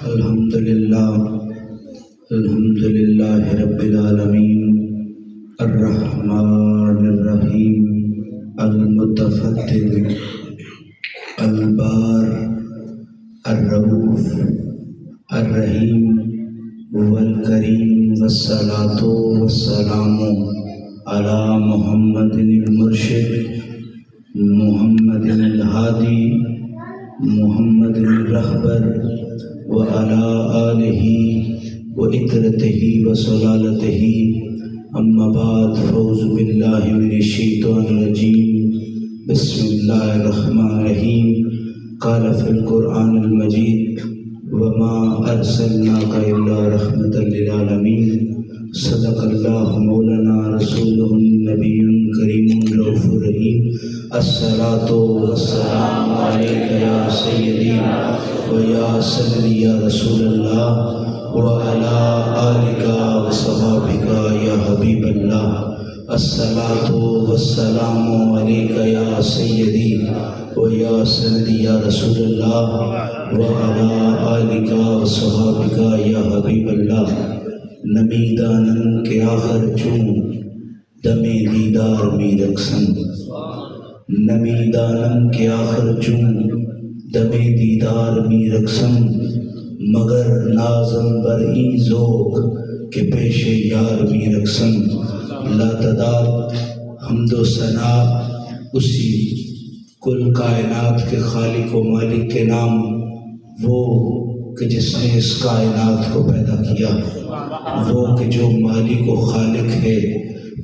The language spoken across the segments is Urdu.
الحمد للہ رب العالمین الرحمن الرحیم المتفضل البار الرؤوف الرحیم والکریم والصلاة والسلام علی محمد المرشد محمد الہادی محمد الرہبر وعلى آلہ وعطرتہ وسلالتہ اما بعد فاعوذ باللہ من الشیطان الرجیم بسم اللہ الرحمن الرحیم قال فی القرآن المجید وما ارسلناک الا رحمۃ للعالمین صدق اللہ مولانا رسولہ النبی کریم رؤوف الرحیم الصلاۃ والسلام علیک یا سیدی و یا سندی یا رسول اللہ وعلی آلک وصحابک یا حبیب اللہ الصلاۃ والسلام علیک یا سیدی و یا سندی یا رسول اللہ وعلی آلک وصحابک یا حبیب اللہ نمی دانن کے آخر چون دم دیدار می رقصن نمی دانن کے آخر چون دم دیدار می رقصن مگر نازم برئی ذوق کے پیش یار می رقصن لا تعداد حمد و ثنا اسی کل کائنات کے خالق و مالک کے نام، وہ کہ جس نے اس کائنات کو پیدا کیا، وہ کہ جو مالک و خالق ہے،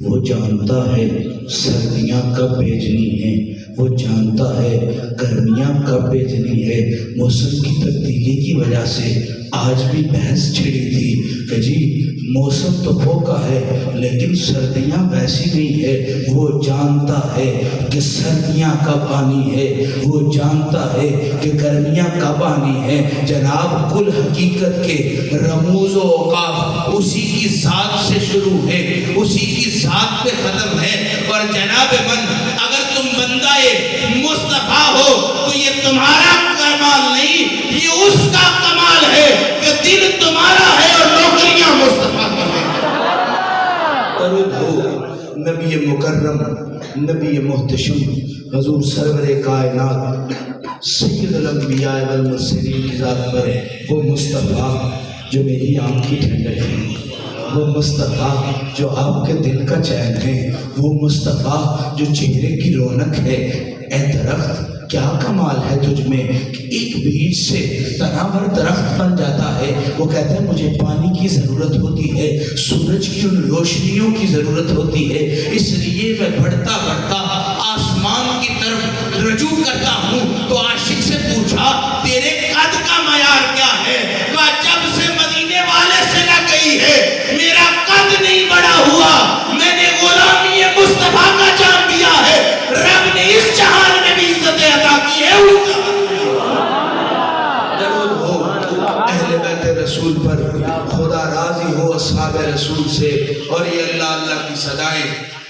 وہ جانتا ہے سردیاں کب بھیجنی ہیں، وہ جانتا ہے گرمیاں کب بھیجنی ہے۔ موسم کی تبدیلی کی وجہ سے آج بھی بحث چھڑی تھی کہ جی موسم تو ہو کا ہے لیکن سردیاں ویسی نہیں ہے۔ وہ جانتا ہے کہ سردیاں کب آنی ہے، وہ جانتا ہے کہ گرمیاں کب آنی ہے۔ جناب کل حقیقت کے رموز و اوقاف اسی کی ذات سے شروع ہے، اسی کی ذات پہ ختم ہے۔ اور جناب من اگر تم بندہ مصطفیٰ ہو تو یہ تمہارا کمال نہیں، یہ اس کا کمال ہے کہ دل تمہارا ہے اور نوکریاں مصطفیٰ کی ہیں۔ درود ہو نبی مکرم، نبی محتشم، حضور سرور کائنات، سید الانبیاء والمرسلین کی ذات پر، وہ مصطفیٰ جو میری آنکھ کی ٹھنڈک ہے، وہ مصطفیٰ جو آپ کے دل کا چین ہے، وہ مصطفیٰ جو چہرے کی رونق ہے۔ اے درخت کیا کمال ہے تجھ میں کہ ایک بیج سے تناور درخت بن جاتا ہے۔ وہ کہتا ہے مجھے پانی کی ضرورت ہوتی ہے، سورج کی ان روشنیوں کی ضرورت ہوتی ہے، اس لیے میں بڑھتا بڑھتا آسمان کی طرف رجوع کرتا ہوں۔ تو عاشق سے پوچھا تیرے قد کا معیار کیا ہے؟ کہا جب سے مدینے والے سے نہ گئی ہے میرا قد نہیں بڑا ہوا، میں نے غلامی مصطفیٰ کا جام دیا ہے۔ رب نے اس جہان میں بھی عزت عطا کی ہے۔ درود ہو اہل بیت رسول پر، خدا راضی ہو اصحاب رسول سے، اور یہ اللہ اللہ کی صدائیں،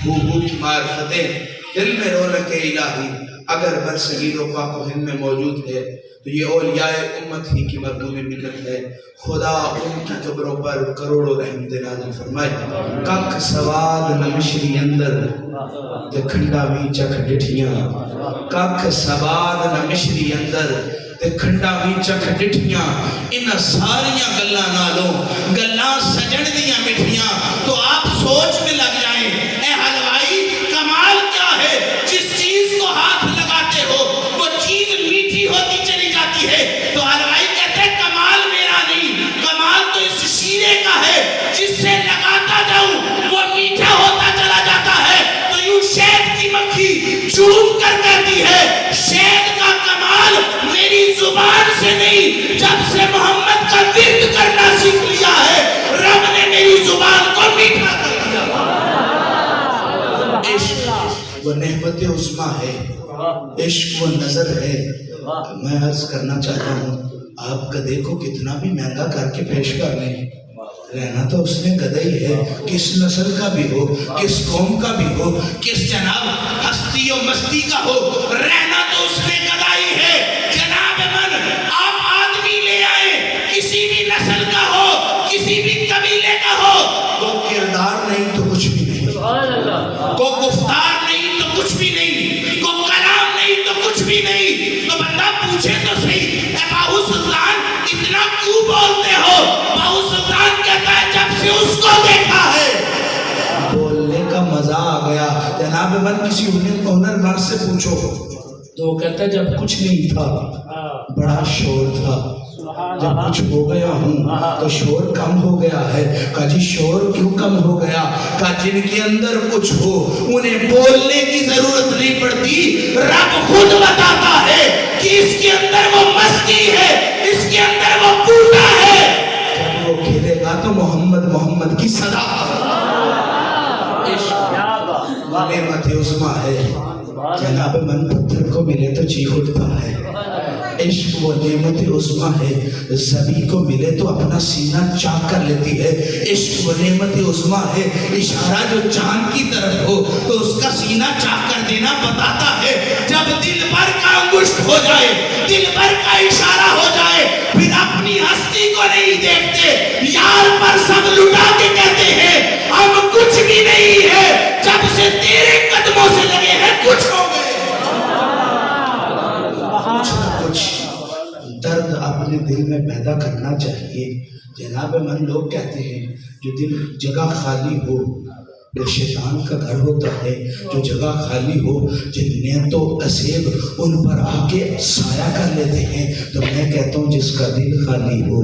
ہو کی معرفتیں، دل میں رونق الہی اگر برصغیر و پاک و ہند میں موجود ہے تو یہ اولیاء امت ہی کی مرغوب ملت ہے۔ خدا ان کی قبروں پر کروڑوں رحمت نازل فرمائے۔ کک سواد نہ مشری اندر تے کھنڈا بھی چکھ ڈٹھیاں، کک سواد نہ مشری اندر تے کھنڈا بھی چکھ ڈٹھیاں، ان ساریاں گلاں نالوں گلاں سجن دیاں مٹھیاں۔ تو آپ سوچ میں لگ جائیں اے حلوائی کمال کیا ہے؟ جس چیز کو ہاتھ لگاتے ہو وہ چیز میٹھی ہوتی چلی جاتی ہے۔ تو حلوائی کہتے ہیں کمال میرا نہیں، کمال تو اس شیرے کا ہے، جس سے لگاتا جاؤں وہ میٹھا ہوتا چلا جاتا ہے۔ تو یوں شہد کی مکھی چوم کر کہتی ہے شہد کا کمال میری زبان سے نہیں، جب سے محمد کا ورد کرنا سیکھ لیا ہے رب نے میری زبان کو میٹھا کر دیا۔ عشق وہ نعمت عظمیٰ ہے، عشق وہ نظر ہے۔ میں عرض کرنا چاہتا ہوں آپ کا دیکھو کتنا بھی مہنگا کر کے پیش کر لیں، رہنا تو اس نے گدائی ہے، کس نسل کا بھی ہو، کس قوم کا بھی ہو، کس جناب ہستی و مستی کا ہو، رہنا تو اس نے گدائی ہے۔ جناب من آپ آدمی لے آئے کسی من کسی ہنرمند سے پوچھو تو وہ کہتا ہے جب کچھ نہیں تھا بڑا شور تھا، جب کچھ ہو گیا ہوں تو شور کم ہو گیا ہے۔ کہا جی شور کیوں کم ہو گیا؟ کہا جن کے اندر کچھ ہو انہیں بولنے کی ضرورت نہیں پڑتی، رب خود بتاتا ہے کہ اس کے اندر وہ مستی ہے، اس کے اندر وہ پوتا ہے۔ جب وہ کھیلے گا تو محمد محمد کی صدا نعمت عظمیٰ ہے۔ جناب من پتھر کو ملے تو چیخ اٹھتا ہے، عشق وہ نعمت عظمیٰ ہے، زبی کو ملے تو اپنا سینہ چاک کر لیتی ہے۔ عشق وہ نعمت عظمیٰ ہے، اشارہ جو چاند کی طرف ہو تو اس کا سینہ چاک کر دینا بتاتا ہے۔ جب دل بھر کا انگشت ہو جائے، دل بھر کا اشارہ ہو جائے، پھر اپنی ہستی کو نہیں دیکھتے، یار پر سب لٹا کے کہتے ہیں ہم کچھ بھی نہیں ہے، جب سے تیرے قدموں سے لگے ہیں کچھ ہو گئے۔ کچھ نہ کچھ درد اپنے دل میں پیدا کرنا چاہیے۔ جناب من لوگ کہتے ہیں جو دل جگہ خالی ہو وہ شیطان کا گھر ہوتا ہے، جو جگہ خالی ہو جن تو اسیب ان پر آ کے سایہ کر لیتے ہیں۔ تو میں کہتا ہوں جس کا دل خالی ہو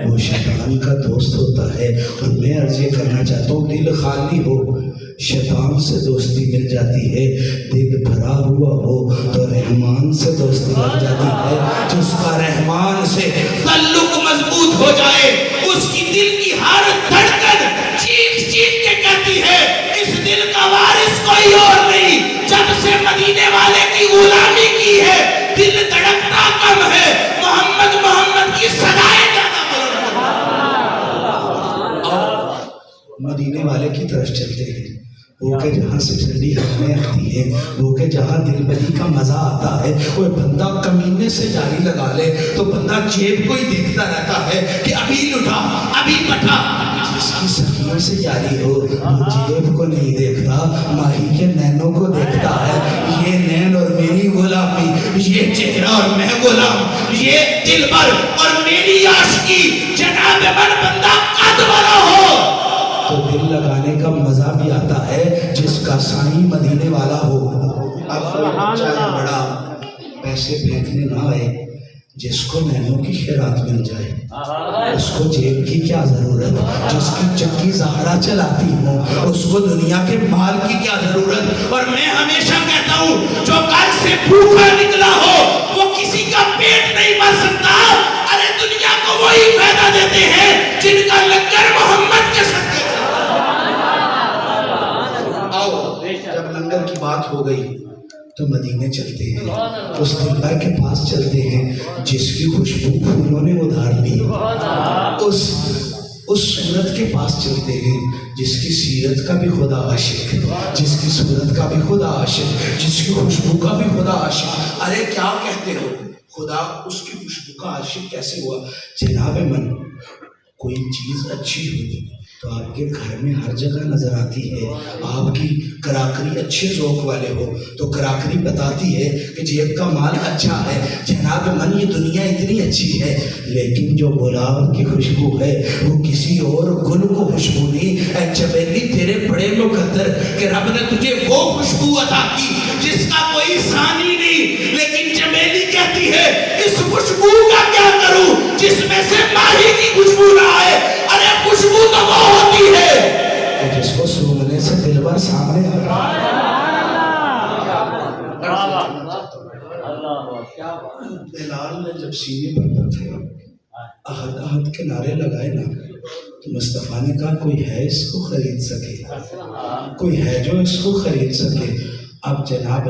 وہ شیطان کا دوست ہوتا ہے۔ اور میں عرض یہ کرنا چاہتا ہوں دل خالی ہو شیطان سے دوستی مل جاتی ہے، دل بھرا ہوا ہو تو رحمان سے دوستی لگ جاتی ہے۔ جس کا رحمان سے تعلق مضبوط ہو جائے اس کی دل کی ہر دھڑکن چیخ چیخ کے کہتی ہے اس دل کا وارث کوئی اور نہیں۔ جب سے مدینے والے کی غلامی کی ہے دل دھڑکتا کم ہے، محمد محمد کی صدائیں زیادہ بلند ہیں۔ مدینے والے کی طرف چلتے ہیں، وہ کہ جہاں سے ٹھنڈی ہوائیں آتی ہیں، وہ کہ جہاں دل بری کا مزہ آتا ہے۔ کوئی بندہ کمینے سے جاری لگا لے تو بندہ جیب کو ہی دیکھتا رہتا ہے کہ ابھی لٹا ابھی پٹا۔ جس کی سخیوں سے جاری ہو وہ جیب کو نہیں دیکھتا، ماہی کے نینوں کو دیکھتا ہے۔ یہ نین اور میری غلامی، یہ چہرہ اور میں غلام، یہ دل بر اور میری عاشقی۔ جناب من بندہ قد والا ہو تو دل لگانے کا مزہ بھی آتا ہے جس کا سائیں مدینے والا ہو۔ اب کوئی بچہ ہے بڑا پیسے پھینکنے نہ آئے، جس کو نینوں کی خیرات مل جائے اس کو جیب کی کیا ضرورت، جس کی چکی زہرا چلاتی ہو اس کو دنیا کے مال کی کیا ضرورت۔ اور میں ہمیشہ کہتا ہوں جو گھر سے بھوکا نکلا ہو وہ کسی کا پیٹ نہیں بھر سکتا۔ ارے دنیا کو وہی فائدہ دیتے ہیں جن کا لنگر محمد کے صدقے۔ جب لنگر کی بات ہو گئی تو مدینے چلتے ہیں، اس دلبر کے پاس چلتے ہیں جس کی خوشبو پھولوں نے ادھار لی، اس صورت کے پاس چلتے ہیں جس کی سیرت کا بھی خدا عاشق، جس کی صورت کا بھی خدا عاشق، جس کی خوشبو کا بھی خدا عاشق۔ ارے کیا کہتے ہو، خدا اس کی خوشبو کا عاشق کیسے ہوا؟ جناب من کوئی چیز اچھی ہوگی تو آپ کے گھر میں ہر جگہ نظر آتی ہے۔ آپ کی کراکری اچھے ذوق والے ہو تو کراکری بتاتی ہے کہ جیب کا مال اچھا ہے۔ جناب من یہ دنیا اتنی اچھی ہے لیکن جو گلاب کی خوشبو ہے وہ کسی اور گل کو خوشبو نہیں۔ اے چمیلی تیرے بڑے مقدر کہ رب نے تجھے وہ خوشبو عطا کی جس کا کوئی ثانی نہیں، لیکن چمیلی کہتی ہے اس خوشبو کا کیا کروں جس میں سے ماہی کی خوشبو نہ آئے۔ ارے خوشبو تو وہ ہوتی ہے کہ جس کو سونگنے سے دل بھر سامنے آتا۔ بلال نے جب سینے پر پتھر احد احد کے نعرے لگائے نا تو مصطفیٰ نے کہا کوئی ہے اس کو خرید سکے، کوئی ہے جو اس کو خرید سکے۔ اب جناب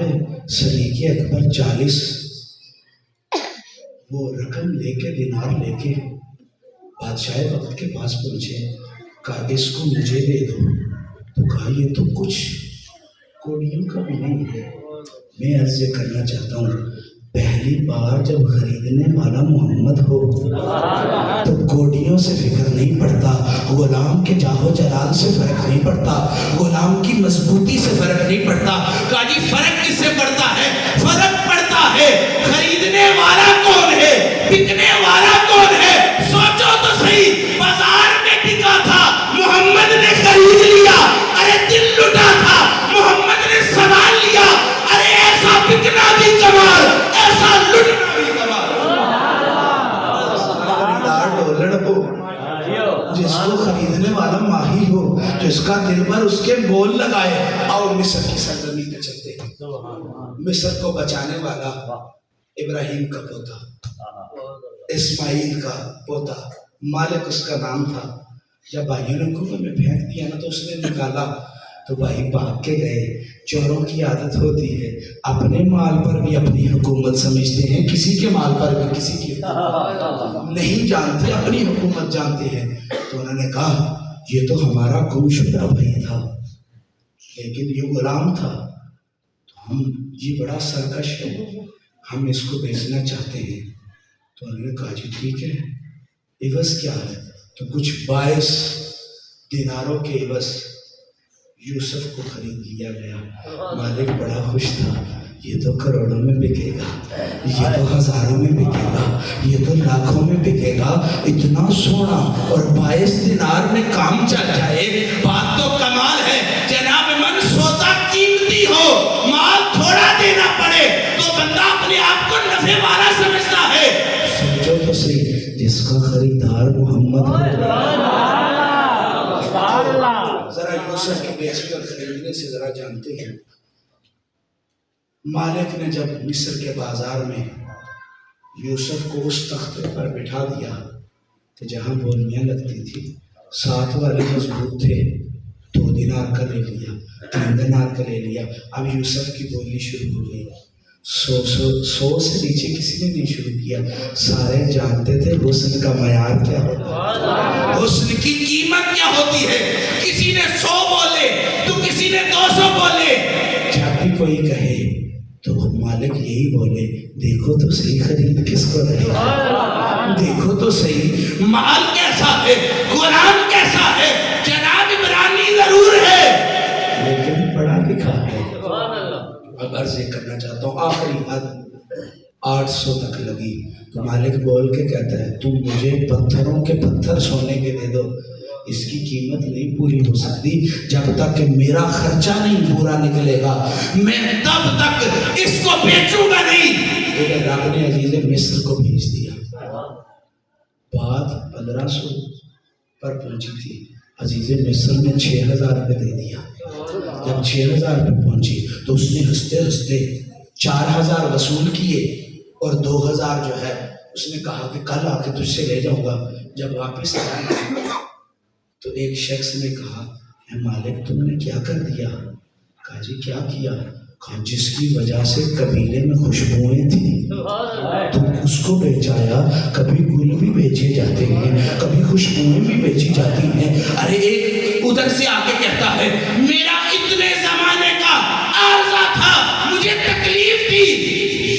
صدیق اکبر 40 وہ رقم لے کے دینار لے کے بادشاہ وقت کے پاس پہنچے، کہا اس کو مجھے دے دو۔ تو کہا یہ تو کچھ کوڑیوں کا بھی نہیں ہے۔ میں عرض کرنا چاہتا ہوں پہلی بار جب خریدنے والا محمد ہو تو کوڑیوں سے فکر نہیں پڑتا، غلام کے جاہو جلال سے فرق نہیں پڑتا، غلام کی مضبوطی سے فرق نہیں پڑتا۔ کہا جی فرق کس سے پڑتا ہے؟ فرق پڑتا ہے خریدنے والا کون ہے، بکنے والا کون ہے۔ سوچو تو صحیح، بازار میں بکا تھا محمد نے خرید لیا، ارے دل لٹا تھا محمد مالڑ ہو، جس کو خریدنے والا ماہی ہو، جس کا دل بھر اس کے بول لگائے. آؤ مصر کی سرزمین پہ چلتے ہیں. مصر کو بچانے والا ابراہیم کا پوتا، اسماعیل کا پوتا، مالک اس کا نام تھا. جب بھائیوں نے کنویں میں پھینک دیا نا تو اس نے نکالا تو بھائی بھاگ کے گئے. چوروں کی عادت ہوتی ہے اپنے مال پر بھی اپنی حکومت سمجھتے ہیں، کسی کے مال پر بھی کسی کی نہیں جانتے، اپنی حکومت جانتے ہیں. تو انہوں نے کہا یہ تو ہمارا گم شدہ بھائی تھا لیکن یہ غلام تھا، تو ہم یہ بڑا سرکش ہے، ہم اس کو بیچنا چاہتے ہیں. تو انہوں نے کہا جی ٹھیک ہے، عوض کیا ہے؟ تو کچھ 22 دیناروں کے عوض یوسف کو خرید لیا گیا. مالک بڑا خوش تھا، یہ تو کروڑوں میں بکے گا، یہ تو ہزاروں میں بکے گا، یہ تو لاکھوں میں بکے گا. اتنا سونا اور 22 دینار میں کام چل جائے، بات تو کمال ہے. جناب من سودا قیمتی ہو، مال تھوڑا دینا پڑے تو بندہ اپنے آپ کو نفع والا سمجھتا ہے. سمجھو تو صحیح، جس کا خریدار محمد ذرا یوسف کی بیچ کر خریدنے سے ذرا جانتے ہیں. مالک نے جب مصر کے بازار میں یوسف کو اس تختے پر بٹھا دیا کہ جہاں بولیاں لگتی تھی، 7 والے مضبوط تھے، 2 دینار کا لے لیا، 3 دینار کا لے لیا. اب یوسف کی بولی شروع ہو گئی. 100 سے نیچے کسی نے نہیں شروع کیا. سارے جانتے تھے حسن کا معیار کیا ہوتا ہے، حسن کی قیمت کیا ہوتی ہے. کسی نے 100 بولے تو کسی نے 200 بولے. جب بھی کوئی کہے تو مالک یہی بولے دیکھو تو صحیح خرید کس کو رہے، دیکھو تو صحیح مال کیسا ہے، غلام کیسا ہے. جناب عبرانی ضرور ہے لیکن پڑھا لکھا ہے. اب عرض یہ کرنا چاہتا ہوں، آخری حد 800 تک لگی تو مالک بول کے کہتا ہے تم مجھے پتھروں کے پتھر سونے کے دے دو، اس کی قیمت نہیں پوری ہو سکتی جب تک کہ میرا خرچہ نہیں پورا نکلے گا، میں تب تک اس کو بیچوں گا نہیں. لیکن رب نے عزیز مصر کو بھیج دیا. بات 1500 پر پہنچی تھی، عزیز مصر نے 6000 روپے دے دیا. جب 6000 روپے پہنچی تو اس نے ہنستے ہنستے 4000 وصول کیے اور 2000 جو ہے اس نے کہا کہ کل آ کے تجھ سے لے جاؤں گا. جب واپس آیا تو ایک شخص نے کہا اے مالک تم نے کیا کر دیا؟ کہا جی کیا کیا؟ کہا جس کی وجہ سے قبیلے میں خوشبوئیں تھیں تم اس کو بیچایا. کبھی گل بھی بیچے جاتے ہیں، کبھی خوشبوئیں بھی بیچی جاتی ہیں. ارے ایک ادھر سے آ کے کہتا ہے میرا اتنے زمانے کا عارضہ تھا، مجھے تکلیف تھی،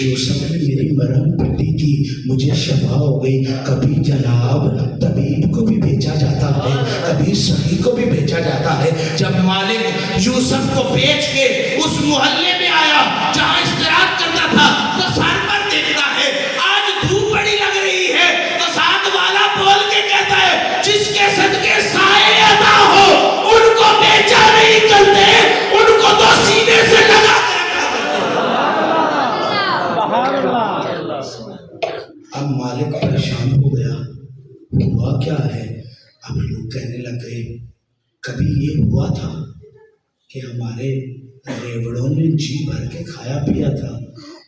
یوسف نے میری مرہم پٹی کی، مجھے شفا ہو گئی. کبھی جناب طبیب کو بھی بیچا جاتا ہے، کبھی صحیح کو بھی بیچا جاتا ہے. جب مالک یوسف کو بیچ کے اس محلے میں آیا جہاں استراحت کرتا تھا تو سر پر دیکھتا ہے آج دھوپ بڑی لگ رہی ہے تو ساتھ والا بول کے کہتا ہے جس کے صدقے سائے عطا ہو ان کو بیچا نہیں کرتے، ان کو تو سینے سے لگا کے رکھا. اب مالک پریشان ہو گیا، ہوا کیا ہے؟ اب لوگ کہنے لگ گئے کبھی یہ ہوا تھا کہ ہمارے ریوڑوں نے جی بھر کے کھایا پیا تھا.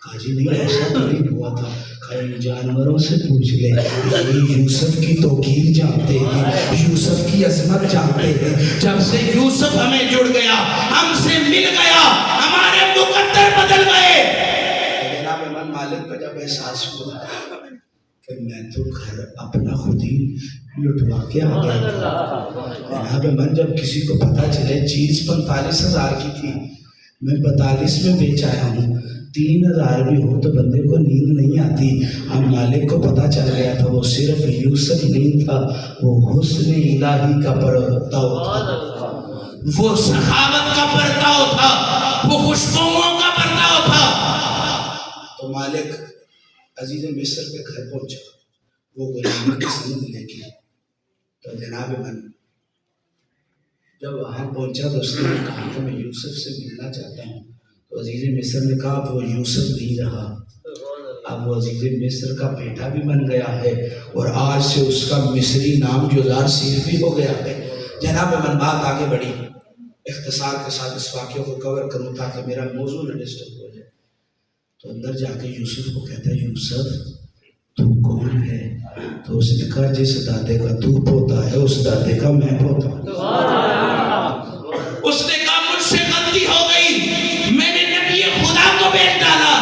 کہا جی نہیں ایسا نہیں ہوا تھا. کہا ان جانوروں سے پوچھ لے، یہ یوسف کی توقیر جانتے ہیں، یوسف کی عظمت جانتے ہیں. جب سے یوسف ہمیں جڑ گیا، ہم سے مل گیا، ہمارے مقدر بدل گئے. جناب من مالک کا جب احساس ہوا کہ میں تو گھر اپنا خود ہی لٹوا کے آ گیا تھا. جناب من جب کسی کو پتا چلے چیز 45,000 کی تھی، میں 42 میں بیچ آیا ہوں، 3,000 بھی ہو تو بندے کو نیند نہیں آتی. اب مالک کو پتا چل گیا تھا وہ صرف یوسف نہیں تھا، وہ حسن الہی کا پرتاؤ تھا، وہ سخاوت کا پرتاؤ تھا، وہ خوشبوؤں کا پرتاؤ تھا. تو مالک عزیز مصر کے گھر پہنچا، وہ غلامی کی سند لے کے. تو جناب من جب وہاں پہنچا تو اس نے کہا کہ میں یوسف سے ملنا چاہتا ہوں. تو عزیز مصر نے کہا وہ یوسف نہیں رہا، اب وہ عزیز مصر کا بیٹا بھی بن گیا ہے اور آج سے اس کا مصری نام جوزار سیر بھی ہو گیا ہے۔ جناب من بات آگے بڑھی، اختصار کے ساتھ اس واقعے کو کور کروں تاکہ میرا موضوع نہ ڈسٹرب ہو جائے۔ تو اندر جا کے یوسف کو کہتا ہے یوسف تو کون ہے؟ تو اس نے کہا جس دادے کا تو پوتا ہے اس دادے کا میں پوتا ہوں۔ اس نے کہا مجھ سے غلطی ہو گئی، میں نے نبی خدا کو بیچ ڈالا۔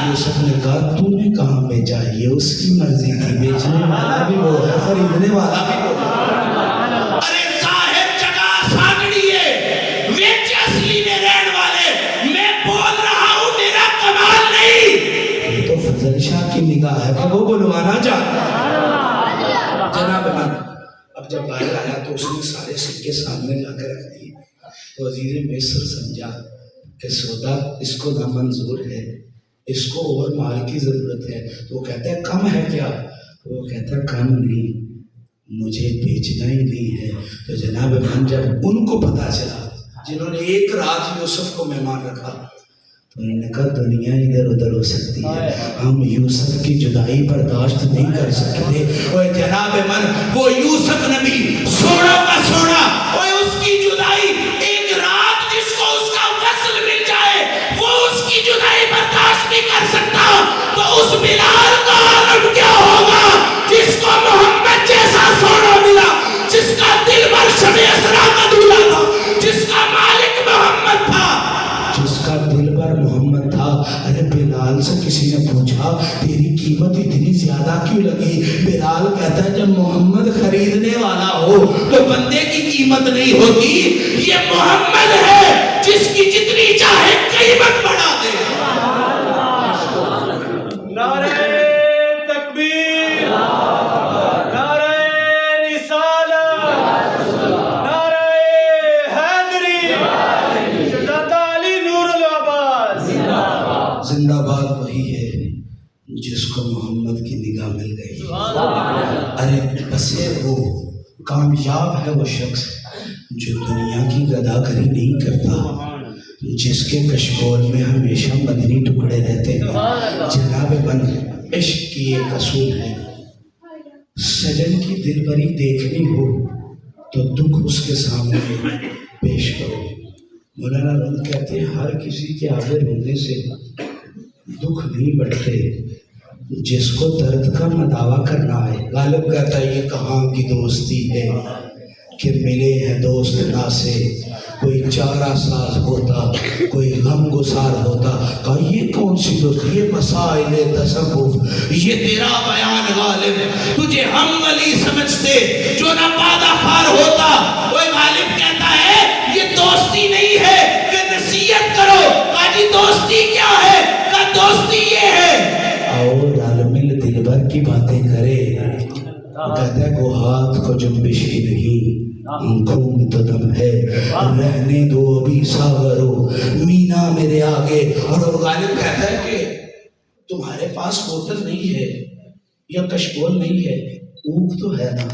یوسف نے کہا تو نے کہاں بیچا؟ یہ اس کی مرضی تھی، بیچنے والا بھی وہ ہے خریدنے والا بھی وہ ہے۔ ارے ظاہر جگہ ساگڑی ہے، ویچ اصلی میں رہن والے، میں بول رہا ہوں میرا کمال نہیں۔ یہ تو فضل شاہ کی نگاہ ہے کہ وہ بلوانا چاہتا ہے۔ جناب من اب جب باہر آیا تو اس نے سارے سکے سامنے لا کر رکھ دیے۔ وزیر مصر سمجھا کہ سودا اس کو نامنظور ہے، اس کو اور مال کی ضرورت ہے۔ تو وہ کہتا ہے کم ہے کیا؟ تو وہ کہتا ہے کم نہیں، مجھے بیچنا ہی نہیں ہے۔ تو جناب من جب ان کو پتا چلا جنہوں نے ایک رات یوسف کو مہمان رکھا تو انہوں نے کہا دنیا ادھر ادھر ہو سکتی ہے، ہم یوسف کی جدائی برداشت نہیں کر سکتے۔ اور جناب من وہ یوسف نبی سونا کا سونا، اور اس کی جدائی ایک رات جس کو اس کا وصل مل جائے وہ اس کی جدائی برداشت نہیں کر سکتا، تو اس بلال کا عالم کیا ہوگا جس کو محمد جیسا سونا ملا، جس کا دل بر شب اسرا کا دولہ تھا، جس کا مالک محمد تھا، جس کا دل بر محمد تھا۔ ارے بلال سے کسی نے پوچھا تیری قیمت اتنی زیادہ کیوں لگی؟ بلال کہتا ہے جب محمد خریدنے والا ہو تو بندے کی قیمت نہیں ہوتی، یہ محمد ہے جس کی جتنی چاہے قیمت بڑھا دے۔ نعرہ تکبیر، نعرہ رسالت، نعرہ حیدری، شہزادہ علی نور العباس۔ زندہ باد وہی ہے جس کو محمد کی نگاہ مل گئی۔ ارے بسے وہ کامیاب ہے وہ شخص جو دنیا کی گداگری نہیں کرتا، جس کے کشکول میں ہمیشہ مدنی ٹکڑے رہتے ہیں۔ جناب من عشق کی ایک اصول ہے، سجن کی دل بری دیکھنی ہو تو دکھ اس کے سامنے پیش کرو۔ مولانا روم کہتے ہیں ہر کسی کے آگے رونے سے دکھ نہیں بڑھتے، جس کو درد کا مداوع کرنا ہے۔ غالب کہتا ہے یہ کہاں کی دوستی ہے کہ ملے ہیں دوست نا سے، کوئی چارہ ساز ہوتا کوئی غم گسار ہوتا۔ کہا یہ کون سی دوستی؟ یہ مسائل تصوف، یہ تیرا بیان غالب، تجھے ہم ولی سمجھتے جو نہ پادہ خار ہوتا۔ وہ غالب کہتا ہے یہ دوستی نہیں ہے کہ نصیحت کرو۔ کہا جی دوستی کیا ہے؟ کہا دوستی یہ ہے اور عالم دلبر کی باتیں کرے۔ کہتا ہے وہ ہاتھ کو جنبش ہی نہیں، آنکھوں میں تو دم ہے، رہنے دو ابھی ساغرو مینا میرے آگے۔ اور غالب کہتا ہے کہ تمہارے پاس بوتل نہیں ہے یا کشکول نہیں ہے، اوک تو ہے نا،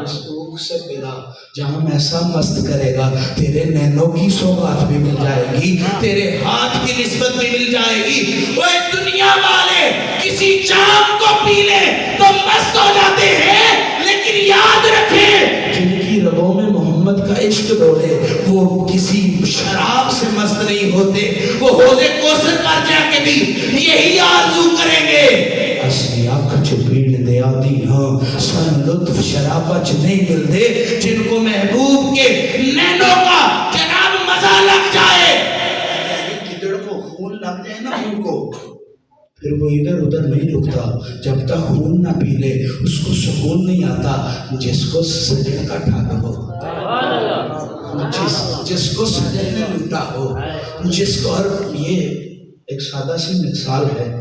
اس اوک سے پلا جہاں ایسا مست کرے گا تیرے نینوں کی سوغات بھی مل جائے گی، تیرے ہاتھ کی نسبت بھی مل جائے گی۔ وہ دنیا والے کسی جام کو پی لے تو مست ہو جاتے ہیں، لیکن یاد رکھیں جن کی رگوں میں محمد کا عشق دوڑے وہ کسی شراب سے مست نہیں ہوتے، وہ حوض کوثر پر جا کے بھی یہی آرزو کریں گے۔ اصلی آنکھ چپیڑ دے آتی ہاں سن لطف شرابچ نہیں ملتے، جن کو محبوب کے نینوں کا جناب مزہ لگ جائے، گدڑ کو خون لگ جائے نا ان کو، پھر وہ ادھر ادھر نہیں رکتا جب تک خون نہ پی لے، اس کو سکون نہیں آتا۔ جس کو سجن کا ٹھانا ہو، جس کو سجن نے لوٹا ہو، جس کو، اور یہ ایک سادہ سی مثال ہے،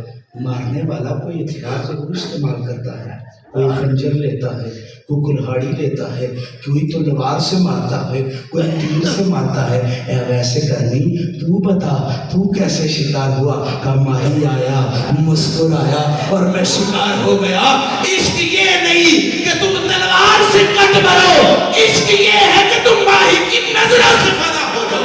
مارنے والا کوئی ہتھیار ضرور استعمال کرتا ہے، کوئی خنجر لیتا ہے، کوئی کلہاڑی لیتا ہے، کوئی تلوار سے مارتا ہے، کوئی تیر سے مارتا ہے۔ اے ویسے کرنی تو بتا تو کیسے شکار ہوا؟ کہ ماہی آیا مسکرایا اور میں شکار ہو گیا۔ عشق یہ نہیں کہ تم تلوار سے کٹ مرو، عشق یہ ہے کہ تم ماہی کی نظروں سے فنا ہو جاؤ۔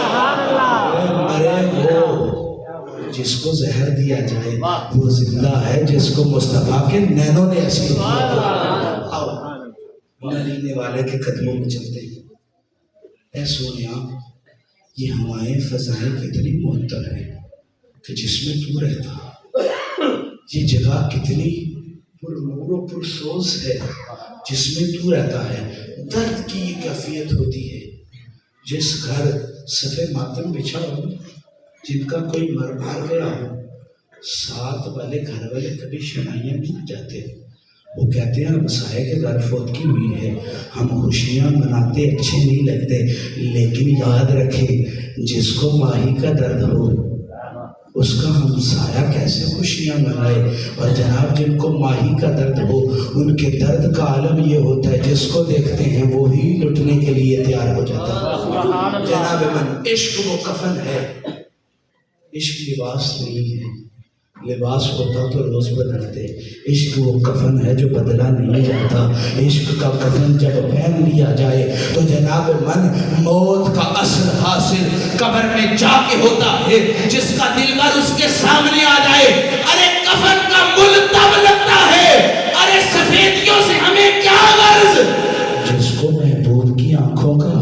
مرے وہ جس جس کو زہر دیا جائے وہ زندہ ہے جس کو مصطفیٰ کے نینوں نے اسیر کیا۔ آؤ مدینے والے کے قدموں میں چلتے ہیں۔ اے سونیا، یہ ہوائیں فضائیں کتنی معطر ہیں کہ جس میں تو رہتا، یہ جگہ کتنی پر نور و پر سوز ہے جس میں تو رہتا ہے۔ درد کی یہ کیفیت ہوتی ہے، جس گھر صفے ماتم بچھا ہو، جن کا کوئی مر گیا ہو، ساتھ والے گھر والے کبھی شنائیاں نہیں جاتے، وہ کہتے ہیں مسائے کے گھر فوتگی ہوئی ہے، ہم خوشیاں مناتے اچھے نہیں لگتے، لیکن یاد رکھے جس کو ماہی کا درد ہو اس کا ہمسایہ کیسے خوشیاں منائے۔ اور جناب جن کو ماہی کا درد ہو ان کے درد کا عالم یہ ہوتا ہے جس کو دیکھتے ہیں وہی لٹنے کے لیے تیار ہو جاتا ہے۔ جناب من، عشق وہ کفن ہے، عشق لباس نہیں ہے، لباس ہوتا تو روز بدلتے، عشق وہ کفن ہے جو بدلا نہیں جاتا۔ عشق کا کفن جب پہن لیا جائے تو جناب من موت کا اثر حاصل قبر میں جا کے ہوتا ہے، جس کا دل بھر اس کے سامنے آ جائے۔ ارے کفن کا مل تب لگتا ہے، ارے سفیدیوں سے ہمیں کیا غرض، جس کو محبوب کی آنکھوں کا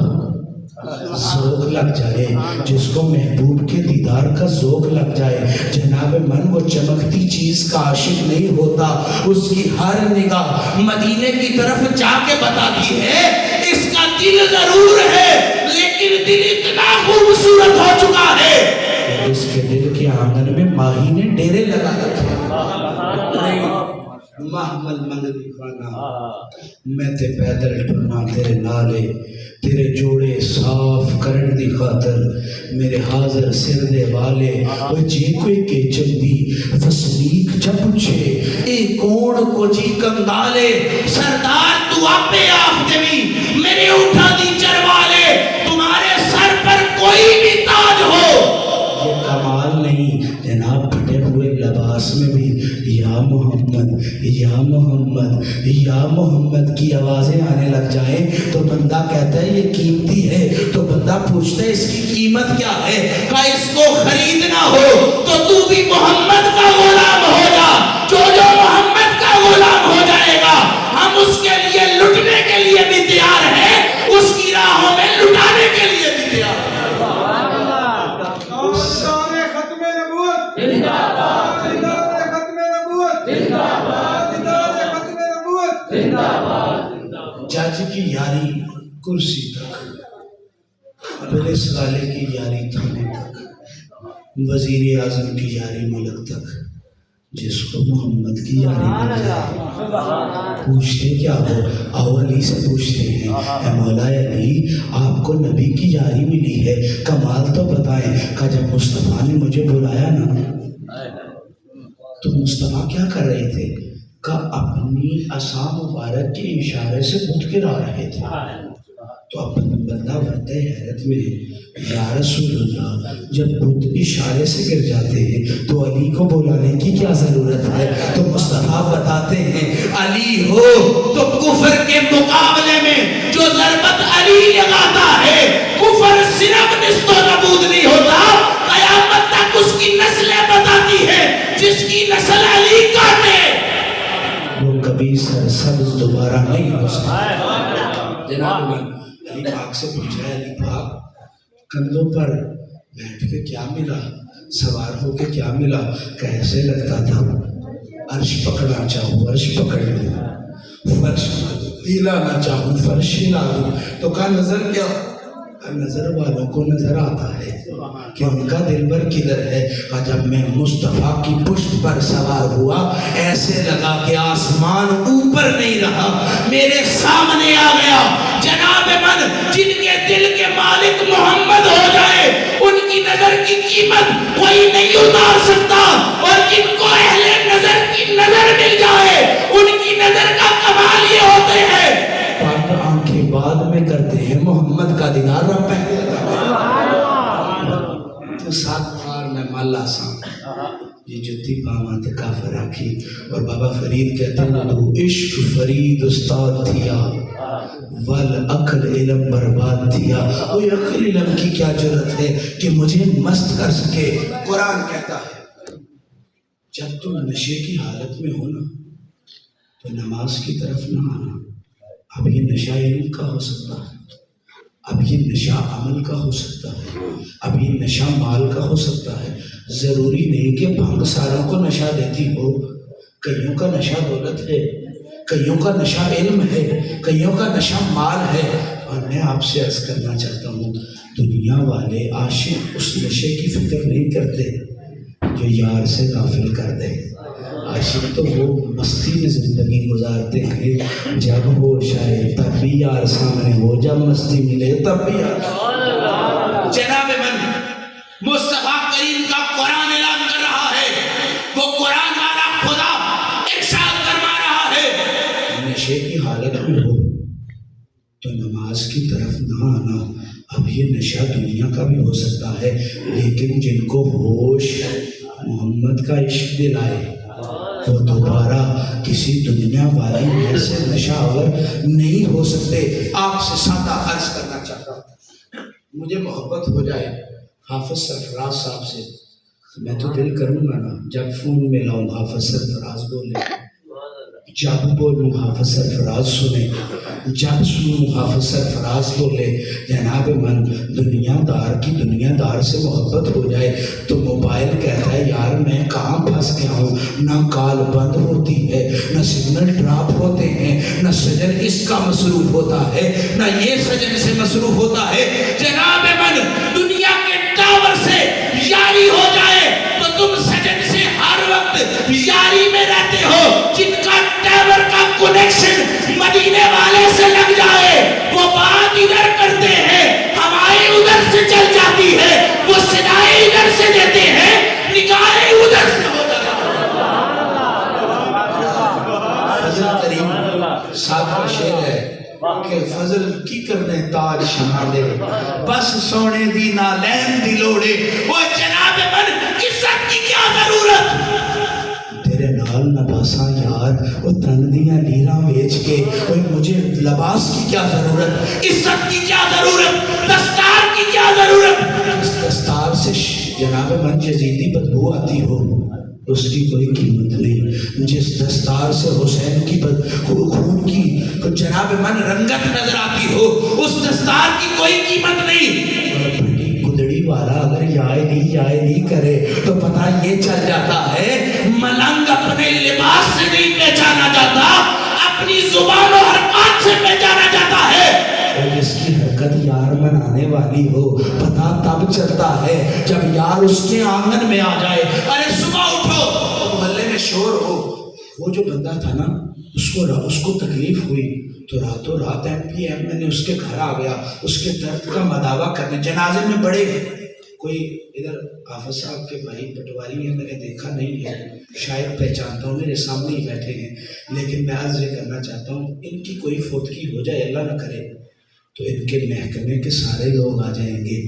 ذوق لگ جائے، جس کو محبوب کے دیدار کا ذوق لگ جائے۔ جناب من وہ چمکتی چیز کا عاشق نہیں ہوتا، اس کی ہر نگاہ مدینے کی طرف جا کے بتاتی ہے اس کا دل ضرور ہے لیکن دل اتنا خوبصورت ہو چکا ہے کہ اس کے دل کے آنگن میں ماہی نے ڈیرے لگا رکھے۔ محمل منگلی خانہ میں تے پیدل ٹرنا تیرے نالے، تیرے جوڑے صاف کرن دی خاطر میرے حاضر سر دے والے۔ وہ جی کوئی کے چندی فسلیک جا پوچھے اے کون کو جی کنگالے، سردار تو آپے آف دیوی میرے اٹھا دی چروالے، تمہارے سر پر کوئی بھی تاج ہو یہ کمال نہیں۔ جناب پھٹے ہوئے لباس میں بھی یا محمد یا محمد یا محمد کی آوازیں آنے لگ جائیں تو بندہ کہتا ہے یہ قیمتی ہے، تو بندہ پوچھتا ہے اس کی قیمت کیا ہے، کہ اس کو خریدنا ہو تو بھی محمد کا غلام ہو جا، جو محمد کا غلام ہو جائے گا ہم اس کے لیے لٹنے کے لیے بھی تیار ہیں، اس کی راہوں میں لٹانے کے لیے بھی تیار ہیں۔ جج کی یاری کرسی تک، پولیس والے کی یاری تھانے تک، وزیر اعظم کی یاری ملک تک، جس کو محمد کی یاری مل جائے پوچھتے کیا ہو؟ آؤ علی سے پوچھتے ہیں، اے مولا علی آپ کو نبی کی یاری ملی ہے، کمال تو بتائیں۔ کہ جب مصطفیٰ نے مجھے بلایا نا تو مصطفیٰ کیا کر رہے تھے؟ کہ اپنی عصا مبارک کے اشارے سے بت گرا رہے تھے، تو اپنا بندہ بڑھتے حیرت میں یا رسول اللہ جب بت اشارے سے گر جاتے ہیں تو علی کو بلانے کی کیا ضرورت ہے؟ تو مصطفیٰ بتاتے ہیں علی ہو تو کفر کے مقابلے میں جو ضربت علی لگاتا ہے کفر صرف نست و نبود نہیں ہوتا، قیامت تک اس کی نسلیں بتاتی ہے جس کی نسل علی کاٹے وہ کبھی سرسبز دوبارہ نہیں ہو سکتا۔ جناب علی پاک سے پوچھا ہے علی پاک کندھوں پر بیٹھ کے کیا ملا، سوار ہو کے کیا ملا؟ کیسے لگتا تھا عرش پکڑنا چاہوں عرش پکڑ لوں، فرش ہلانا چاہوں فرش ہلا لوں، تو کہا نظر کیا؟ نظر والوں کو نظر آتا ہے کہ ان کا دل بھر کدھر ہے۔ اور جب میں مصطفیٰ کی پشت پر سوار ہوا ایسے لگا کہ آسمان اوپر نہیں رہا میرے سامنے آ گیا۔ جناب من جن کے دل کے مالک محمد ہو جائے ان کی نظر کی قیمت کوئی نہیں اتار سکتا، اور جن کو اہل نظر کی نظر مل جائے ان کی نظر کا کمال یہ ہوتے ہیں آنکھیں بعد میں کرتے ہیں محمد کا دیدار رب پہلے تو ساتھ بار میں مالا سا یہ جتی پاما تے کافر رکھی۔ اور بابا فرید کہتے ہیں تو عشق فرید استاد تھیا والعقل علم برباد تھیا۔ وہ عقل علم کی کیا جرت ہے کہ مجھے مست کر سکے؟ قرآن کہتا ہے جب تم نشے کی حالت میں ہو نا تو نماز کی طرف نہ آنا. اب یہ نشہ علم کا ہو سکتا ہے, اب یہ نشہ عمل کا ہو سکتا ہے, اب یہ نشہ مال کا ہو سکتا ہے. ضروری نہیں کہ بھنگ ساروں کو نشہ دیتی ہو. کئیوں کا نشہ دولت ہے, کئیوں کا نشہ علم ہے, کئیوں کا نشہ مال ہے. اور میں آپ سے عرض کرنا چاہتا ہوں, دنیا والے عاشق اس نشے کی فکر نہیں کرتے جو یار سے غافل کر دے. عاشق تو وہ مستی میں زندگی گزارتے ہیں, جب ہوش آئے تب بھی یار سامنے ہو, جب مستی ملے تب بھی یار. جناب من مصطفیٰ کریم کا قرآن اعلان کر رہا ہے, وہ قرآن والا خدا ارشاد فرما رہا ہے, نشے کی حالت میں ہو تو نماز کی طرف نہ آنا. اب یہ نشہ دنیا کا بھی ہو سکتا ہے, لیکن جن کو ہوش محمد کا عشق دلائے وہ دوبارہ کسی دنیا والی میں سے نشہ آور نہیں ہو سکتے. آپ سے سادہ عرض کرنا چاہتا ہوں, مجھے محبت ہو جائے حافظ سرفراز صاحب سے, میں تو دل کروں گا نا جب فون میں لاؤں حافظ سرفراز بولے, جب بولوں حافظ سرفراز سنے, جب سنوں حافظ سرفراز بولے. جناب من دنیا دار کی دنیا دار سے محبت ہو جائے تو موبائل کہتا ہے یار میں کہاں پھنس گیا ہوں, نہ کال بند ہوتی ہے, نہ سگنل ڈراپ ہوتے ہیں, نہ سجن اس کا مصروف ہوتا ہے, نہ یہ سجن سے مصروف ہوتا ہے. جناب من دنیا کے ٹاور سے یاری ہو جائے تو تم سجن سے ہر وقت یاری میں رہتے ہو. جن کا ٹاور کا کنیکشن مدینے والے سے لگ جائے وہ بات ادھر کرتے ہیں, ہوائیں ادھر سے چل جاتی ہے, وہ صدائیں ادھر سے دیتے ہیں, نگاہیں ادھر سے ہو جاتی ہیں. فضل کریم صاحب کا شعر ہے کہ فضل کی کرنے تاج شمالے, بس سونے دی نالین دی لوڑے. وہ جناب من عزت کی کیا ضرورت, تیرے نال نباساں یار وہ تن دیاں لیراں بیچ کے, کوئی مجھے لباس کی کیا ضرورت, عزت کی کیا ضرورت, دستار کی کیا ضرورت. اس دستار سے جناب من یزیدی بدبو آتی ہو اس کی کوئی قیمت نہیں. جس دستار سے حسین کی خون کی جناب من رنگت نظر آتی ہو اس دستار کی کوئی قیمت نہیں. بڑی گدڑی والا اگر یائے نہیں کرے تو پتہ یہ چل جاتا ہے ملنگ اپنے لباس سے نہیں پہچانا جاتا, اپنی زبان و حرکات سے پہچانا جاتا ہے. اور جس کی حرکت یار منانے والی ہو پتہ تب چلتا ہے جب یار اس کے آنگن میں آ جائے. ارے صبح اٹھو, محلے میں شور ہو, وہ جو بندہ تھا نا اس کو تکلیف ہوئی تو راتوں رات MPM میں نے اس کے گھر آ گیا اس کے درد کا مداوع کرنے. جنازے میں بڑے کوئی ادھر حافظ صاحب کے بھائی پٹواری ہیں, میں نے دیکھا نہیں ہے, شاید پہچانتا ہوں, میرے سامنے ہی بیٹھے ہیں, لیکن میں عرض یہ کرنا چاہتا ہوں ان کی کوئی فوتگی ہو جائے اللہ نہ کرے تو ان کے محکمے کے سارے لوگ آ جائیں گے.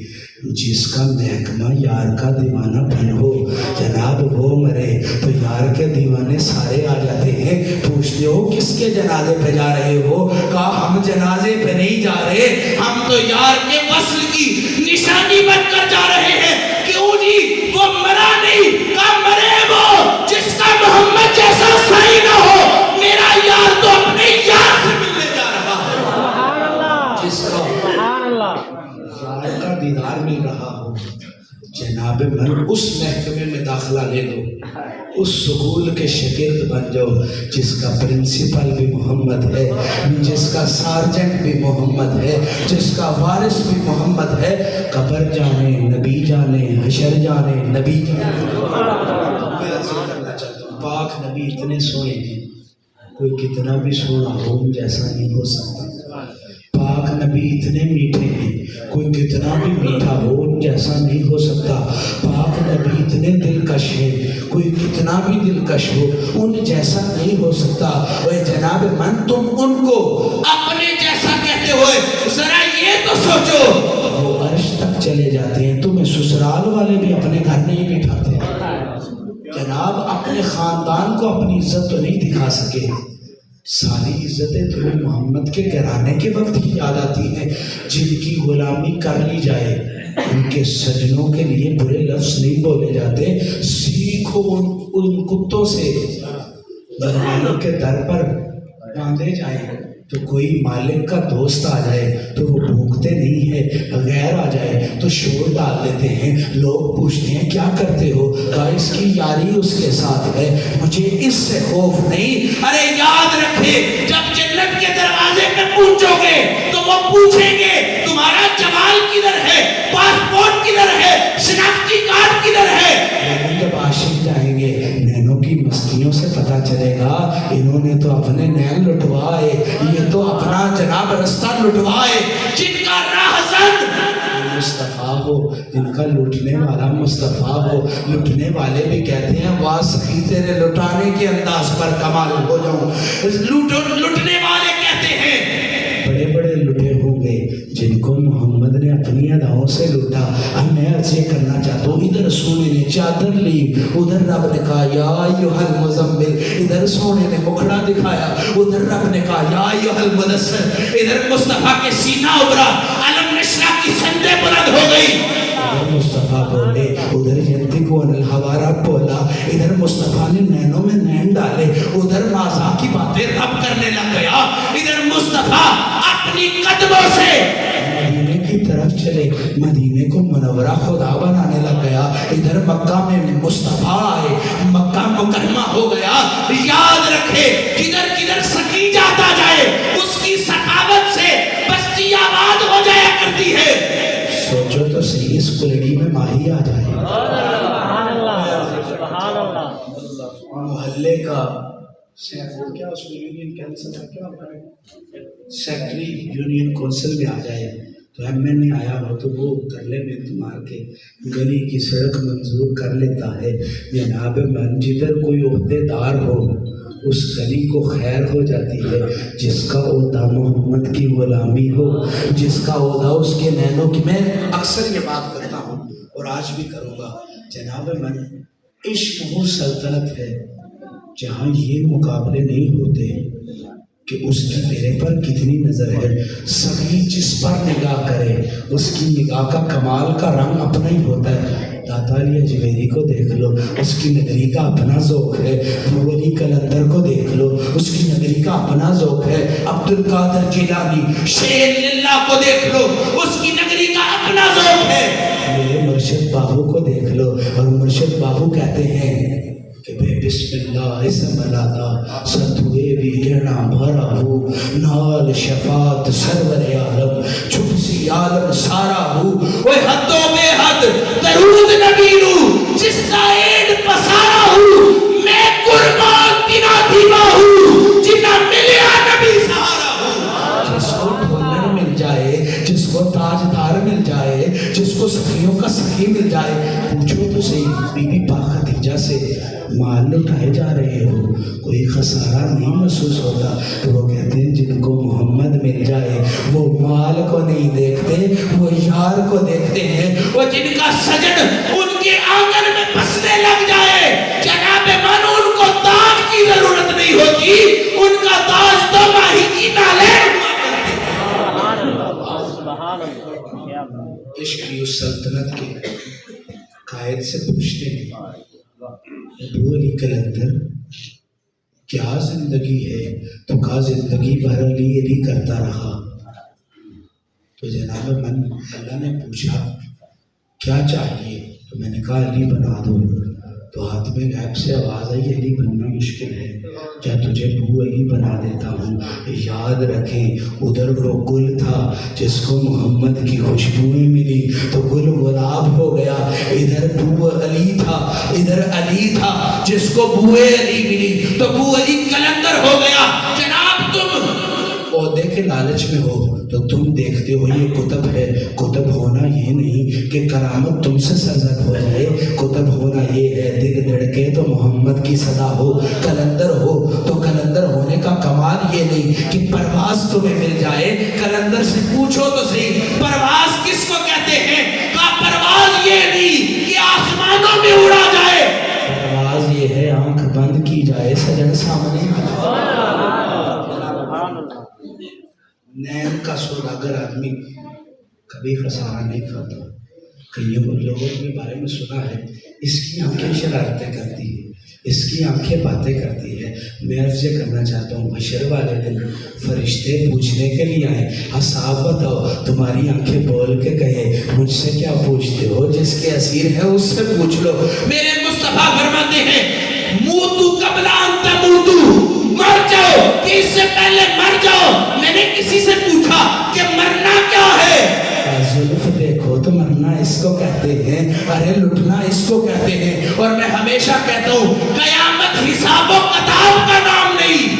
جس کا محکمہ یار کا دیوانہ بن ہو جناب وہ مرے تو یار کے دیوانے سارے آ جاتے ہیں. پوچھتے ہو کس کے جنازے پہ جا رہے ہو, کہا ہم جنازے پہ نہیں جا رہے, ہم تو یار کے وصل کی نشانی بن کر جا رہے ہیں. کیوں جی وہ مرا نہیں, کہا مرے وہ جس کا محمد جیسا سائی نہ ہو. میرا یار تو اپنے یار سے ملنے جا رہا ہے, جس کا یار کا دیدار مل رہا ہو. جناب من اس محکمے میں داخلہ لے لو, اس سکول کے شاگرد بن جاؤ جس کا پرنسپل بھی محمد ہے, جس کا سارجنٹ بھی محمد ہے, جس کا وارث بھی محمد ہے. قبر جانے نبی جانے, حشر جانے نبی جانے. میں عرض کرنا چاہتا ہوں پاک نبی اتنے سونے ہیں کوئی کتنا بھی سونا ہو ان جیسا نہیں ہو سکتا. پاک نبی اتنے میٹھے ہیں کوئی کتنا بھی میٹھا ہو ان جیسا نہیں ہو سکتا. پاک نبی اتنے دلکش ہیں کوئی کتنا بھی دلکش ہو ان جیسا نہیں ہو سکتا. اے جناب من تم ان کو اپنے جیسا کہتے ہوئے ذرا یہ تو سوچو وہ عرش تک چلے جاتے ہیں, تمہیں سسرال والے بھی اپنے گھر نہیں بٹھاتے. جناب اپنے خاندان کو اپنی عزت تو نہیں دکھا سکے, ساری عزتیں تمہیں محمد کے گھرانے کے وقت ہی یاد آتی ہیں. جن کی غلامی کر لی جائے ان کے سجنوں کے لیے برے لفظ نہیں بولے جاتے. سیکھو ان کتوں سے مہمانوں کے در پر باندھے جائیں تو کوئی مالک کا دوست آ جائے تو وہ بھوکتے نہیں ہے، غیر آ جائے تو شور ڈال دیتے ہیں، لوگ پوچھتے ہیں کیا کرتے ہو؟ کہا اس کی یاری اس کے ساتھ ہے، مجھے اس سے خوف نہیں۔ ارے یاد رکھے جب جنت کے دروازے پہ پہنچو گے تو وہ پوچھیں گے تمہارا جمال کدھر ہے، پاسپورٹ کدھر ہے، شناختی کارڈ کدھر ہے؟ لیکن جب عاشق جائیں گے نینوں کی مستیوں سے پتہ چلے گا انہوں نے تو اپنے نین لٹوائے، یہ تو اپنا جناب رستہ لٹوائے۔ جن کا راہزن مصطفیٰ ہو، جن کا لوٹنے والا مصطفیٰ ہو، لٹنے والے بھی کہتے ہیں واہ سخی تیرے لٹانے کے انداز پر کمال ہو جاؤں۔ لٹنے والے کہتے ہیں بڑے بڑے لٹے ہوں گے جن کو محمد نے اپنی اداؤں سے لوٹا۔ اب میں عرض یہ کرنا چاہتا ہوں، ادھر سونے نے چادر لی، ادھر رب نے کہا یا ایھا المزمل، ادھر سونے نے مکھڑا دکھایا، ادھر رب نے کہا یا ایھا المدثر، ادھر مصطفیٰ کے سینہ ابھرا، علم نشرح کی سندیں بلند ہو گئی۔ ادھر مصطفیٰ بولے، ادھر ینطق عن الہویٰ رب بولا، ادھر مصطفیٰ نے نینوں میں نین ڈالے، ادھر مازا کی باتیں رب کرنے لگ گیا، ادھر مصطفیٰ اپنی قدموں سے مدینے کی طرف چلے، مدینے کو منورہ خدا بنانے لگ گیا، ادھر مکہ میں مصطفیٰ آئے، مکہ مکرمہ ہو گیا۔ یاد رکھے جدھر کدھر سخی جاتا جائے اس کی سخاوت سے بستی آباد ہو جایا کرتی ہے۔ سوچو تو صحیح اس کلڑی میں ماہی آ جائے، محلے کا سیکٹری یونین کونسل میں آ جائے تو ایم این اے آیا ہو تو وہ ترلے میں مار کے گلی کی سڑک منظور کر لیتا ہے۔ جناب من جدھر کوئی عہدے دار ہو اس گلی کو خیر ہو جاتی ہے، جس کا عہدہ محمد کی غلامی ہو، جس کا عہدہ اس کے نینوں کی۔ میں اکثر یہ بات کرتا ہوں اور آج بھی کروں گا، جناب من عشق وہ سلطنت ہے جہاں یہ مقابلے نہیں ہوتے کہ اس کی میرے پر کتنی نظر ہے، سبھی جس پر نگاہ کرے اس کی نگاہ کا کمال کا رنگ اپنا ہی ہوتا ہے۔ داتا علی اجمیری کو دیکھ لو، اس کی نگری کا اپنا ذوق ہے، ابو علی قلندر کو دیکھ لو، اس کی نگری کا اپنا ذوق ہے، عبد القادر جیلانی شیر اللہ کو دیکھ لو اس کی نگری کا اپنا ذوق ہے۔ میرے مرشد باہو کو دیکھ لو، اور مرشد باہو کہتے ہیں کہ بے بسم اللہ اسم لادا ستوے بھی گرنا بھرا ہو، نال شفاعت سرور عالم چھپ سی عالم سارا ہو۔ وہ حد و بے حد درود نبی نو جس کا ایڈ پسارا ہوں، میں قربان تینا دیوا ہوں جنہ ملیا نبی سہارا ہوں۔ جس کو ڈھولر مل جائے، جس کو تاجدار مل جائے، جس کو سخیوں کا سخی مل جائے، پوچھو تو صحیح بی بی پاک خدیجہ سے مال لٹائے جا رہے ہو کوئی خسارہ نہیں محسوس ہوتا؟ تو وہ کہتے ہیں جن کو محمد مل جائے وہ مال کو نہیں دیکھتے، وہ یار کو دیکھتے ہیں۔ وہ جن کا سجن ان کے آنگن میں بسنے لگ جائے جناب من ان کو تاج کی ضرورت نہیں ہوتی، ان کا تاج تو ماہی کی نالے عشق کی اس سلطنت کے قائد سے پوچھتے ہیں ابو علی قلندر کیا زندگی ہے؟ تو کہا زندگی بھر علی علی کرتا رہا۔ تو جناب من اللہ نے پوچھا کیا چاہیے؟ تو میں نے کہا علی بنا دو۔ تو ہاتھ میں غیب سے آواز آئی علی بننا مشکل ہے، کیا تجھے ابو علی بنا دیتا ہوں۔ یاد رکھیں ادھر وہ گل تھا جس کو محمد کی خوشبوئیں ملی تو گل گلاب ہو گیا، ادھر بو علی تھا، ادھر علی تھا جس کو بوئے علی ملی تو بو علی قلندر ہو گیا۔ جناب تم عہدے کے لالچ میں ہو تو تم دیکھتے ہو یہ کتب ہے، کتب ہونا یہ نہیں کہ کرامت تم سے سرزد ہو جائے، کتب ہونا یہ ہے دل دھڑکے تو محمد کی صدا ہو، قلندر ہو تو قلندر ہونے کا کمال یہ نہیں کہ پرواز تمہیں مل جائے۔ قلندر سے پوچھو تو صحیح پرواز کس کو کہتے ہیں؟ کا پرواز یہ نہیں کہ آسمانوں میں اڑا جائے، پرواز یہ ہے آنکھ بند کی جائے سجن سامنے۔ نین کا سوداگر آدمی کبھی خسارہ نہیں کھاتا۔ کئی لوگوں کے بارے میں سنا ہے اس کی آنکھیں شرارتیں کرتی ہیں، اس کی آنکھیں باتیں کرتی ہے. میں عرض یہ کرنا چاہتا ہوں حشر والے دن فرشتے پوچھنے کے لیے آئے, صاحب بتاؤ تمہاری آنکھیں بول کے کہے مجھ سے کیا پوچھتے ہو, جس کے اسیر ہے اس سے پوچھ لو. میرے مصطفیٰ فرماتے ہیں موتو قبل ان تموتو, مر جاؤ کہ اس سے پہلے مر جاؤ. میں نے کسی سے پوچھا کہ مرنا کیا ہے؟ زلف دیکھو تو مرنا اس کو کہتے ہیں, ارے لٹنا اس کو کہتے ہیں. اور میں ہمیشہ کہتا ہوں قیامت حساب و کتاب کا نام نہیں.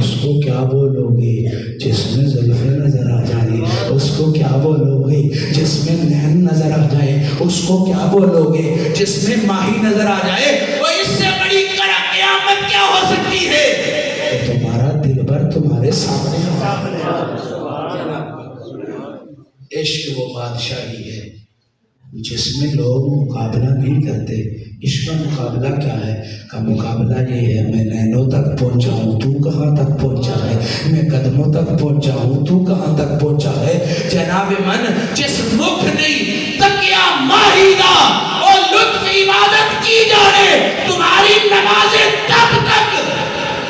اس کو کیا بولو گے جس میں زلفیں نظر آ جائیں, اس کو کیا بولو گے جس میں نین نظر آ جائے, اس کو کیا بولو گے جس میں ماہی نظر آ جائے. وہ اس سے بڑی کڑا قیامت کیا ہو سکتی ہے؟ کہ تمہارا دل بھر تمہارے سامنے. عشق وہ بادشاہی ہے جس میں لوگ مقابلہ نہیں کرتے. عشق کا مقابلہ کیا ہے؟ کا مقابلہ یہ ہے میں نینوں تک پہنچا ہوں تو کہاں تک پہنچا ہے, میں قدموں تک پہنچا ہوں تو کہاں تک پہنچا ہے. جناب من جس رخ نہیں تکیا ماہی دا اور لطف عبادت کی جانے, تمہاری نمازیں تب تک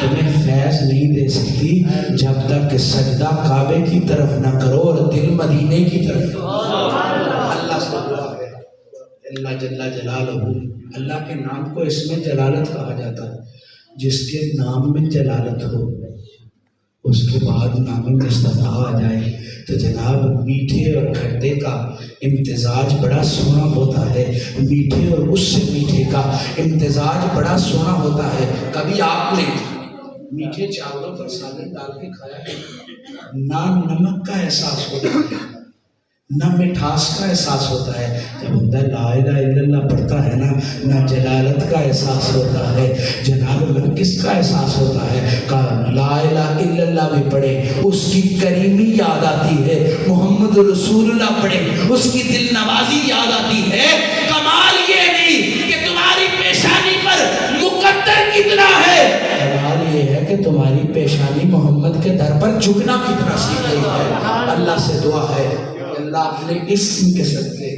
تمہیں فیض نہیں دے سکتی جب تک کہ سجدہ کعبے کی طرف نہ کرو اور دل مدینے کی طرف. اللہ سے دعا ہے, اللہ جل جلالہ, اللہ کے نام کو اس میں جلالت کہا جاتا ہے. جس کے نام میں جلالت ہو اس کے بعد نام مصطفیٰ آ جائے تو جناب میٹھے اور کھٹے کا امتزاج بڑا سونا ہوتا ہے. میٹھے اور اس سے میٹھے کا امتزاج بڑا سونا ہوتا ہے. کبھی آپ نے میٹھے چاولوں پر سالن ڈال کے کھایا ہے؟ نہ نمک کا احساس ہوتا ہے نہ مٹھاس کا احساس ہوتا ہے. جب بندہ لا الہ الا اللہ پڑھتا ہے نہ جلالت کا احساس ہوتا ہے. جناب من کس کا احساس ہوتا ہے؟ لا الہ الا اللہ بھی پڑھے اس کی کریمی یاد آتی ہے, محمد رسول اللہ پڑھے اس کی دل نوازی یاد آتی ہے. کمال یہ نہیں کہ تمہاری پیشانی پر مقدر کتنا ہے, کمال یہ ہے کہ تمہاری پیشانی محمد کے در پر جھکنا کتنا سیکھ گئی ہے. اللہ سے دعا ہے اللہ اپنے اسم کے صدقے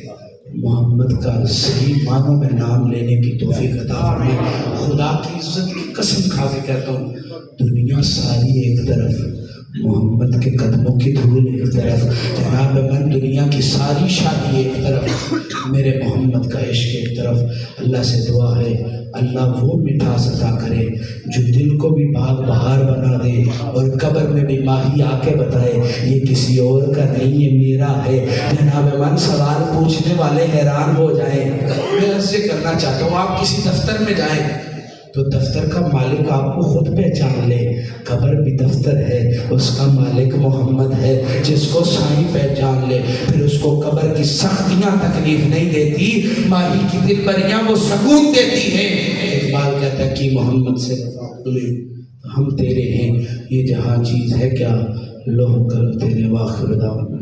محمد کا صحیح معنوں میں نام لینے کی توفیق عطا فرمائے. خدا کی عزت کی قسم کھا کے کہتا ہوں دنیا ساری ایک طرف, محمد کے قدموں کی دھول ایک طرف, جناب من دنیا کی ساری شادی ایک طرف, میرے محمد کا عشق ایک طرف. اللہ سے دعا ہے اللہ وہ مٹھاس عطا کرے جو دل کو بھی باغ بہار بنا دے اور قبر میں بھی ماہی آ کے بتائے یہ کسی اور کا نہیں یہ میرا ہے. جناب من سوال پوچھنے والے حیران ہو جائیں. میں ایسے کرنا چاہتا ہوں آپ کسی دفتر میں جائیں تو دفتر کا مالک آپ کو خود پہچان لے. قبر بھی دفتر ہے, اس کا مالک محمد ہے جس کو سائیں پہچان لے پھر اس کو قبر کی سختیاں تکلیف نہیں دیتی, ماہی کی دل بریاں وہ سکون دیتی ہے. اقبال کہتا ہے کہ محمد سے ہم تیرے ہیں یہ جہاں چیز ہے کیا, لوہ کر تیرے واخر دعوانا.